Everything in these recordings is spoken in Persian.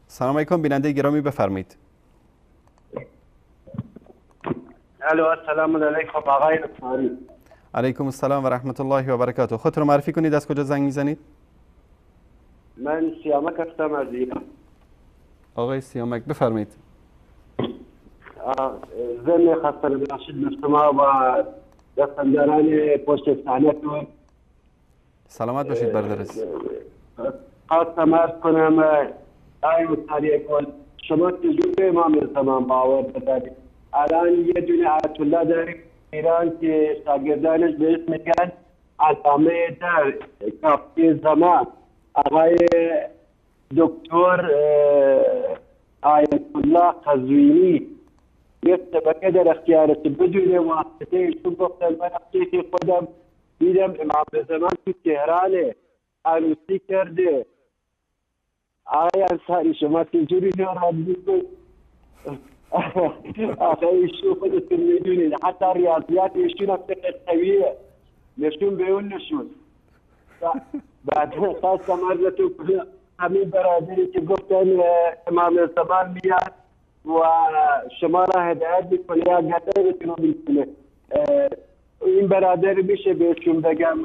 سلام علیکم بیننده گرامی، بفرمایید. الو السلام علیکم آقای نصاری. علیکم السلام و رحمت الله و برکاته. خودتون رو معرفی کنید، از کجا زنگ میزنید؟ من سیامک هستم از ایران. آقای سیامک بفرمایید. ضمن خسته نباشید به شما و دستانداران پشت صحنه‌تون. سلامت باشید برادر عزیز. خواستم عرض کنم آقای نصاری کل، شما چجور به امام زمان باور بدارید؟ الان یه دونه آیت الله داریم ایران که شاگردانش بهش میگن علامه در کافی زمان، آقای دکتر آیت الله قزوینی یه طبقه در اختیارش بدون واسطه ایشون گفتن من که خودم دیدم امام زمان تو تهران عروسی کرده. آقای انصاری شما چجوری ناراحت میکنید؟ آخه ایشون خودتون میدونید حتی ریاضیات ایشون هم فقه قویه نشون به اون نشون. بعد خواستم عرضتون کنم همین برادری که گفتن امام زمان میاد و شما را هدایت میکنه یا غیرتون رو میکنه، این برادر میشه بهشون بگم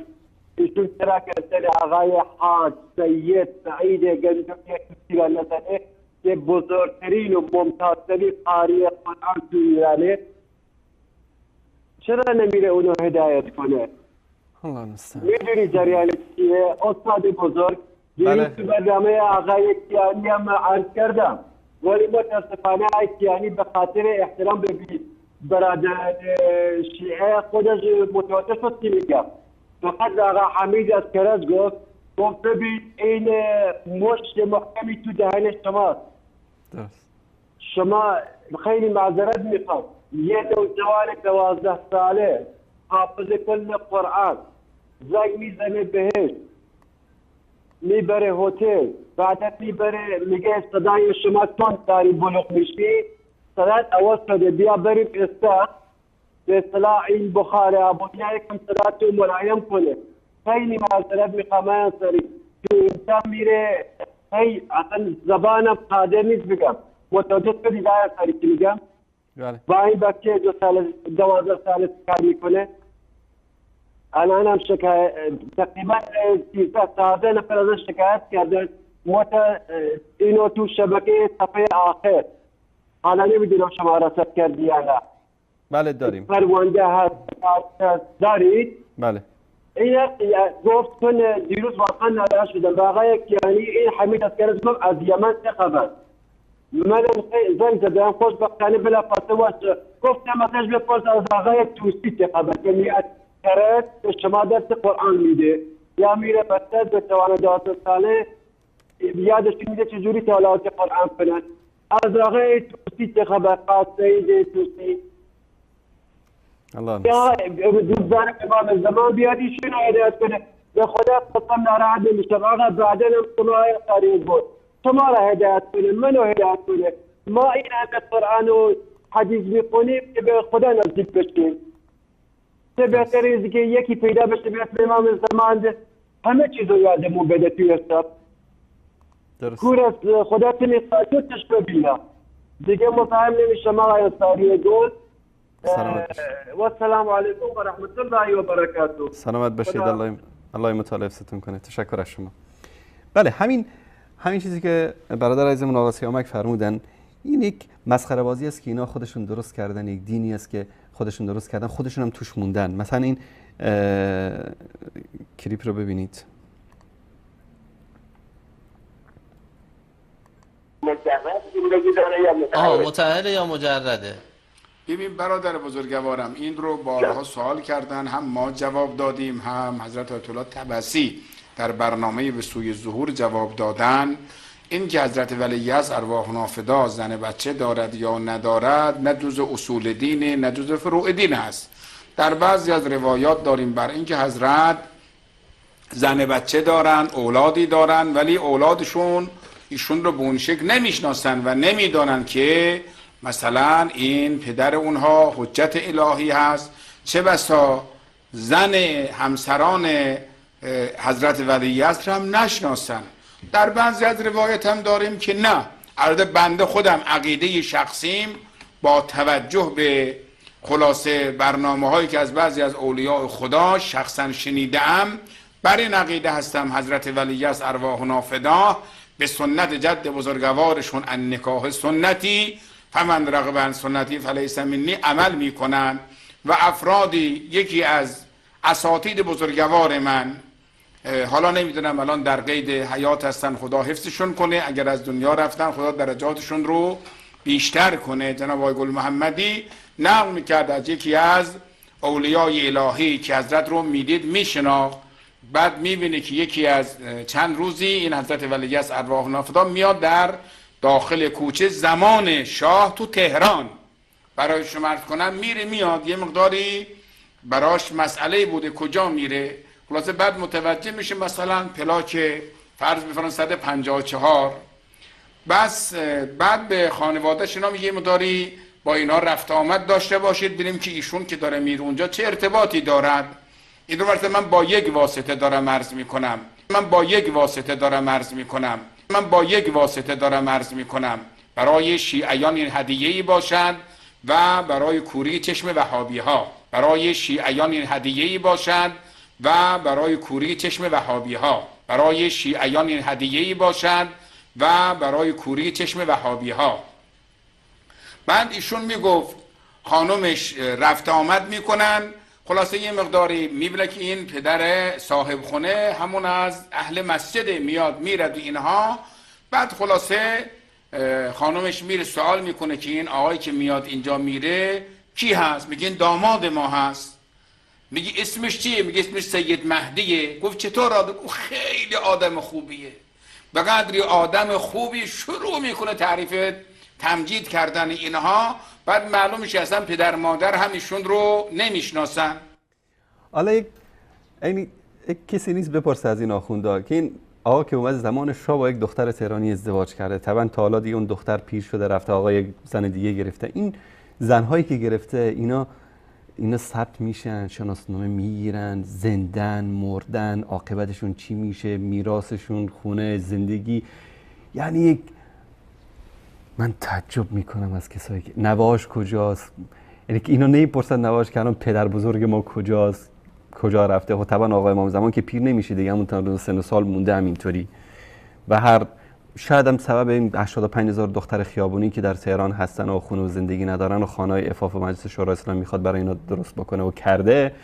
ایشون چرا کردن آقای حاج سید سعید گنجوی کسی را نزنه که بزرگترین و ممتازترین قاری قرآن تو ایرانه، چرا نمیره اونو هدایت کنه؟ الله المستعان. میدونی جریان چیه استاد بزرگ؟ دیروز تو برنامه آقای کیانی هم عرض کردم، ولی متاسفانه آقای کیانی به خاطر احترام به برادر شیعه خودش متوجه شد که میگم. فقط آقا حمید از کرج گفت ببین این مشت محکمی تو دهن شماست. شما خیلی معذرت میخوام، یه نوجوان 12 ساله حافظ کل قرآن زنگ میزنه بهش میبره هتل، بعدت میبره میگه صدای شما تون داری بلوغ میشی، صدات عوض شده بیا بریم استاد به اصطلاح این بخار آبونیا یکم صداتو ملایم کنه. خیلی معذرت میخوام انصاری تو انسان میره هی اصلا زبانم قادر نیست بگم، متوجه شدید آقای انصاری که میگم؟ با این بچه 12 ساله کار میکنه. الان هم تقریبا 13 نفر ازش شکایت کردن اینو تو شبکه صفحه آخر، حالا نمیدونم شما رصد کردی یا نه. بله داریم. پرونده هست دارید؟ بله. این گفت کن دیروز واقعا ناراحت شدم با آقای کیانی، این حمید از کرد از یمن چه خبر؟ من زنگ زدم خوشبختانه بلا فاصله گفتم ازش بپرس از آقای توسی چه خبر که میاد کرد به شما درس قرآن میده یا میره بسته به توان 12 ساله یادش میده چجوری تلاوت قرآن کنن. از آقای توسی چه خبر؟ قاسید توسی یا دوزان امام زمان بیاد ایشون هدایت کنه. به خدا قسم ناراحت نمیشم آقا بعدن هم شما قریب بود شما را هدایت کنه منو هدایت کنه. ما این همه قرآن و حدیث میخونیم که به خدا نزدیک بشیم. چه بهتر از که یکی پیدا بشه به اسم امام زمان همه چیز رو یادمون بده توی حساب. کور از خدا تنیستش ببینم دیگه مفاهم نمیشم آقای انصاری گل. و السلام علیکم و رحمت الله و برکاته. سلامت باشید. الله متعال حفظتون کنه. تشکر از شما. بله همین چیزی که برادر عزیزمون آقا سیامک فرمودن این یک مسخره بازی است که اینا خودشون درست کردن، یک دینی است که خودشون درست کردن، خودشون هم توش موندن. مثلا این کلیپ رو ببینید. متأهل یا مجرده؟ ببین برادر بزرگوارم این رو بارها سوال کردن، هم ما جواب دادیم، هم حضرت آیت الله طبسی در برنامه به سوی ظهور جواب دادن. این که حضرت ولیعصر ارواح نافدا زن بچه دارد یا ندارد نه جز اصول دینه نه جز فروع دین هست. در بعضی از روایات داریم بر اینکه حضرت زن بچه دارن، اولادی دارن، ولی اولادشون ایشون رو به اون شکل نمیشناسن و نمیدانن که مثلا این پدر اونها حجت الهی هست. چه بسا زن همسران حضرت ولیعصر هم نشناسن. در بعضی از روایت هم داریم که نه، البته بنده خودم عقیده شخصیم با توجه به خلاصه برنامه هایی که از بعضی از اولیاء خدا شخصا شنیدم، بر این عقیده هستم حضرت ولیعصر ارواحنا فداه به سنت جد بزرگوارشون النکاح سنتی فمن رغب عن سنتی فلیس منی عمل میکنن و افرادی یکی از اساتید بزرگوار من، حالا نمیدونم الان در قید حیات هستن، خدا حفظشون کنه، اگر از دنیا رفتن خدا درجاتشون رو بیشتر کنه، جناب آقای گل محمدی نقل میکرد از یکی از اولیای الهی که حضرت رو میدید میشناخت، بعد میبینه که یکی از چند روزی این حضرت ولیعصر ارواحنا فداه میاد در داخل کوچه زمان شاه تو تهران، برای شما عرض کنم میره میاد، یه مقداری براش مسئله بوده کجا میره، خلاصه بعد متوجه میشه مثلا پلاک فرض بفرمایید 154، بس بعد به خانواده‌اش اینا میگه مقداری با اینا رفت آمد داشته باشید، ببینیم که ایشون که داره میره اونجا چه ارتباطی دارد. این رو من با یک واسطه دارم عرض میکنم، برای شیعیان این هدیه‌ای باشد و برای کوری چشم وهابی ها، بعد ایشون میگفت خانومش رفت آمد میکنن، خلاصه یه مقداری میبینه که این پدر صاحب خونه همون از اهل مسجد میاد میره و اینها، بعد خلاصه خانومش میره سوال میکنه که این آقایی که میاد اینجا میره کی هست؟ میگه این داماد ما هست. میگه اسمش چیه؟ میگه اسمش سید مهدیه. گفت چطور آدم؟ او خیلی آدم خوبیه، به قدری آدم خوبی. شروع میکنه تعریف تمجید کردن اینها، بعد معلوم میشه اصلا پدر مادر هم ایشون رو نمیشناسن. حالا یک کسی نیست بپرسه از این آخوندا که این آقا که اومد زمان شاه با یک دختر تهرانی ازدواج کرده، طبعا تا حالا دیگه اون دختر پیر شده رفته آقا یک زن دیگه گرفته، این زنهایی که گرفته اینا ثبت میشن، شناسنامه میگیرن، زندن، مردن، عاقبتشون چی میشه، میراثشون، خونه، زندگی. یعنی یک من تعجب میکنم از کسایی که نواش کجاست، یعنی که اینا نمیپرسن نواش که الان پدر بزرگ ما کجاست، کجا رفته. خب طبعا آقای امام زمان که پیر نمیشه دیگه، همون تا سن و سال مونده همینطوری. و هر شاید هم سبب این 85,000 دختر خیابونی که در تهران هستن و خونه و زندگی ندارن و خانه‌های عفاف و مجلس شورای اسلامی میخواد برای اینا درست بکنه و کرده،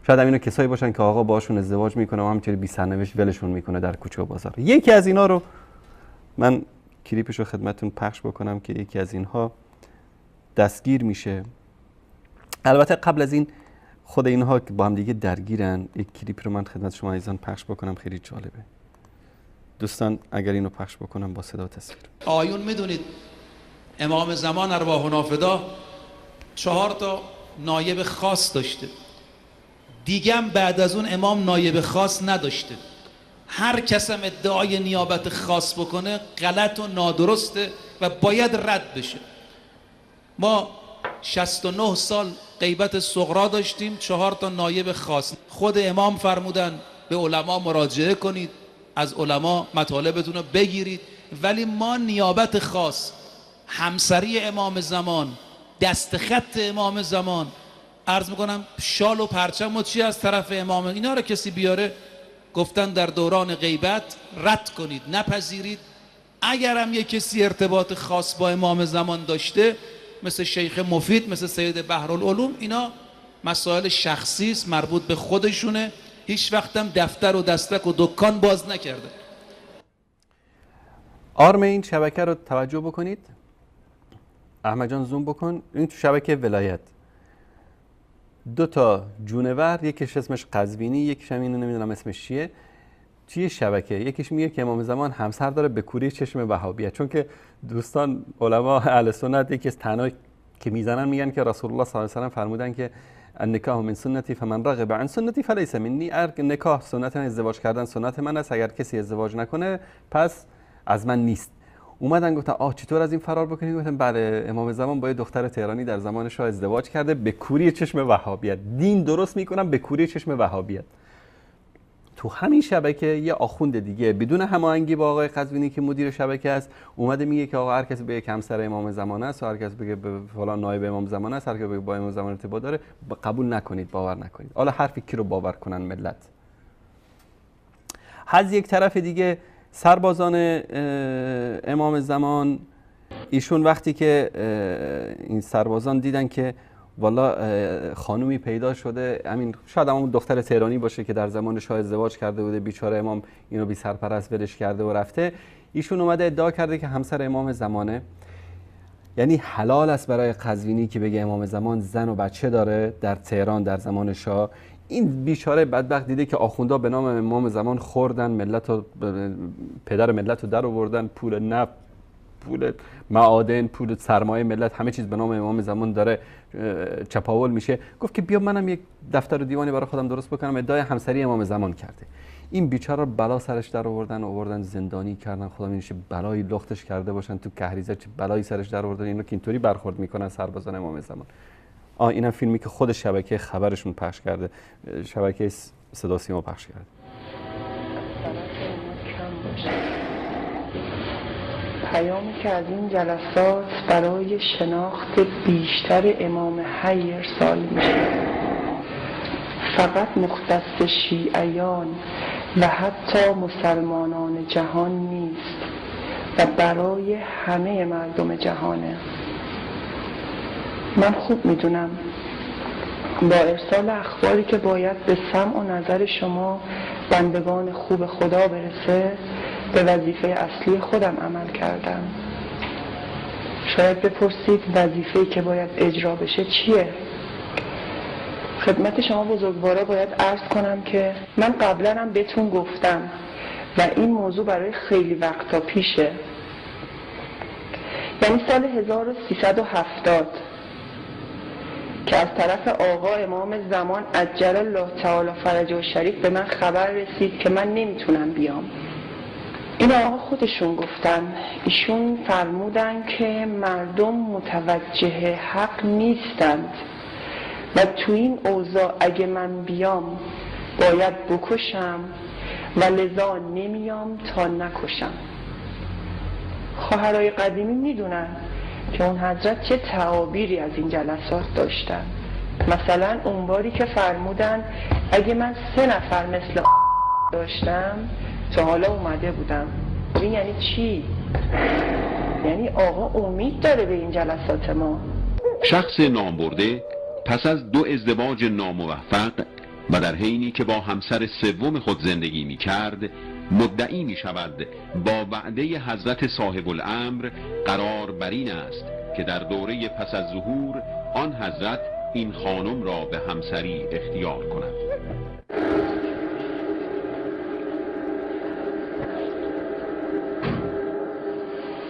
شاید هم اینا کسایی باشن که آقا باشون ازدواج میکنه و همینطوری بی سرنوشت ولشون میکنه در کوچه و بازار. یکی از اینا رو من کلیپش رو خدمتتون پخش بکنم که یکی از اینها دستگیر میشه. البته قبل از این خود اینها که با هم دیگه درگیرن، یک کلیپ رو من خدمت شما عزیزان پخش بکنم، خیلی جالبه. دوستان اگر اینو پخش بکنم با صدا و تصویر. آیون میدونید امام زمان ارواحنا فداه 4 تا نایب خاص داشته، دیگه بعد از اون امام نایب خاص نداشته. هر کس هم ادعای نیابت خاص بکنه غلط و نادرسته و باید رد بشه. ما 69 سال غیبت صغرا داشتیم، 4 تا نایب خاص. خود امام فرمودن به علما مراجعه کنید، از علما مطالبتون رو بگیرید، ولی ما نیابت خاص، همسری امام زمان، دستخط امام زمان، عرض میکنم شال و پرچم و چی از طرف امام، اینا رو کسی بیاره گفتن در دوران غیبت رد کنید، نپذیرید. اگر هم یک کسی ارتباط خاص با امام زمان داشته مثل شیخ مفید، مثل سید بحرالعلوم، اینا مسائل شخصی است، مربوط به خودشونه، هیچ وقت هم دفتر و دستک و دکان باز نکرده. آرم این شبکه رو توجه بکنید. احمد جان زوم بکن. این تو شبکه ولایت 2 تا جونور، یکیش اسمش قزوینی، یکیش هم اینو نمیدونم اسمش چیه، توی شبکه یکیش میگه که امام زمان همسر داره به کوری چشم وهابیه. چون که دوستان علما اهل سنت یکی از تنها که میزنن میگن که رسول الله صلی الله علیه و سلم فرمودن که النکاح من سنتی فمن رغب عن سنتی فلیس منی. نکاح سنت من، ازدواج کردن سنت من است، اگر کسی ازدواج نکنه پس از من نیست. اومدن گفتن چطور از این فرار بکنید؟ گفتن بله، امام زمان با یه دختر تهرانی در زمان شاه ازدواج کرده به کوری چشم وهابیت. دین درست میکنن به کوری چشم وهابیت. تو همین شبکه یه آخوند دیگه بدون هماهنگی با آقای قزوینی که مدیر شبکه است اومده میگه که آقا هر کسی بگه که همسر امام زمان است و هر کسی بگه به فلان نایب امام زمان است، هر کسی بگه با امام زمان ارتباط داره، قبول نکنید، باور نکنید. حالا حرفی کی رو باور کنن ملت؟ از یک طرف دیگه سربازان امام زمان، ایشون وقتی که این سربازان دیدن که والا خانومی پیدا شده، همین شاید همون دختر تهرانی باشه که در زمان شاه ازدواج کرده بوده، بیچاره امام اینو بی سرپرست ولش کرده و رفته، ایشون اومده ادعا کرده که همسر امام زمانه. یعنی حلال است برای قزوینی که بگه امام زمان زن و بچه داره در تهران در زمان شاه. این بیچاره بدبخت دیده که آخوندا به نام امام زمان خوردن، ملت و پدر ملت رو در آوردن، پول نفت، پول معادن، پول سرمایه ملت، همه چیز به نام امام زمان داره چپاول میشه. گفت که بیا منم یک دفتر و دیوانی برای خودم درست بکنم، ادعای همسری امام زمان کرده. این بیچاره بلا سرش در آوردن زندانی کردن. خدا میشه بلایی لختش کرده باشن تو کهریزه، چه بلایی سرش در آوردن اینو که اینطوری برخورد میکنن سربازان امام زمان. اینم فیلمی که خود شبکه خبرشون پخش کرده، شبکه صدا و سیما پخش کرده. پیامی که از این جلسات برای شناخت بیشتر امام حی ارسال میشه، فقط مختص شیعیان و حتی مسلمانان جهان نیست و برای همه مردم جهانه. من خوب میدونم با ارسال اخباری که باید به سمع و نظر شما بندگان خوب خدا برسه به وظیفه اصلی خودم عمل کردم. شاید بپرسید وظیفه‌ای که باید اجرا بشه چیه؟ خدمت شما بزرگوارا باید عرض کنم که من قبلا هم بهتون گفتم و این موضوع برای خیلی وقتا پیشه، یعنی سال 1370 که از طرف آقا امام زمان عجل الله تعالی فرجه شریف به من خبر رسید که من نمیتونم بیام. این آقا خودشون گفتن، ایشون فرمودن که مردم متوجه حق نیستند و تو این اوضاع اگه من بیام باید بکشم و لذا نمیام تا نکشم. خواهرای قدیمی میدونن که اون حضرت چه تعابیری از این جلسات داشتن. مثلا اون باری که فرمودن اگه من 3 نفر مثل داشتم تا حالا اومده بودم. این یعنی چی؟ یعنی آقا امید داره به این جلسات ما. شخص نامبرده پس از 2 ازدواج ناموفق و در حینی که با همسر سوم خود زندگی می کرد مدعی می شود با وعده حضرت صاحب الامر قرار بر این است که در دوره پس از ظهور آن حضرت این خانم را به همسری اختیار کند.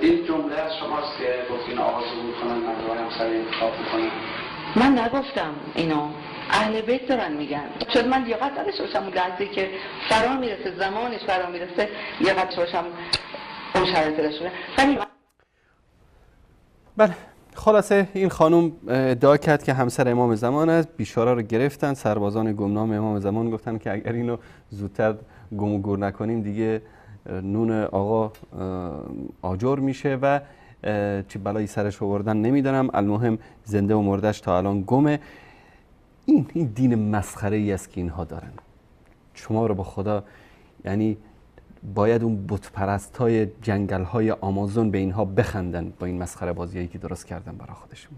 این جمله از شماست که گفتین آقا ظهور کنن من رو همسری انتخاب میکنن؟ من نگفتم اینو، اهل بیت دارن میگن. شاید من لیاقت نداشته باشم اون لحظه که فرا میرسه، زمانش فرا میرسه لیاقت داشته باشم اون شرایط داشته باشم. بله، خلاصه این خانم ادعا کرد که همسر امام زمان است. بیچاره رو گرفتن سربازان گمنام امام زمان، گفتن که اگر اینو زودتر گم و گور نکنیم دیگه نون آقا آجر میشه و چه بلایی سرش آوردن نمیدونم. المهم زنده و مردش تا الان گمه. این دین مسخره ای است که اینها دارن. شما رو با خدا، یعنی باید اون بت پرستای جنگل های آمازون به اینها بخندن با این مسخره بازیایی که درست کردن برای خودشون.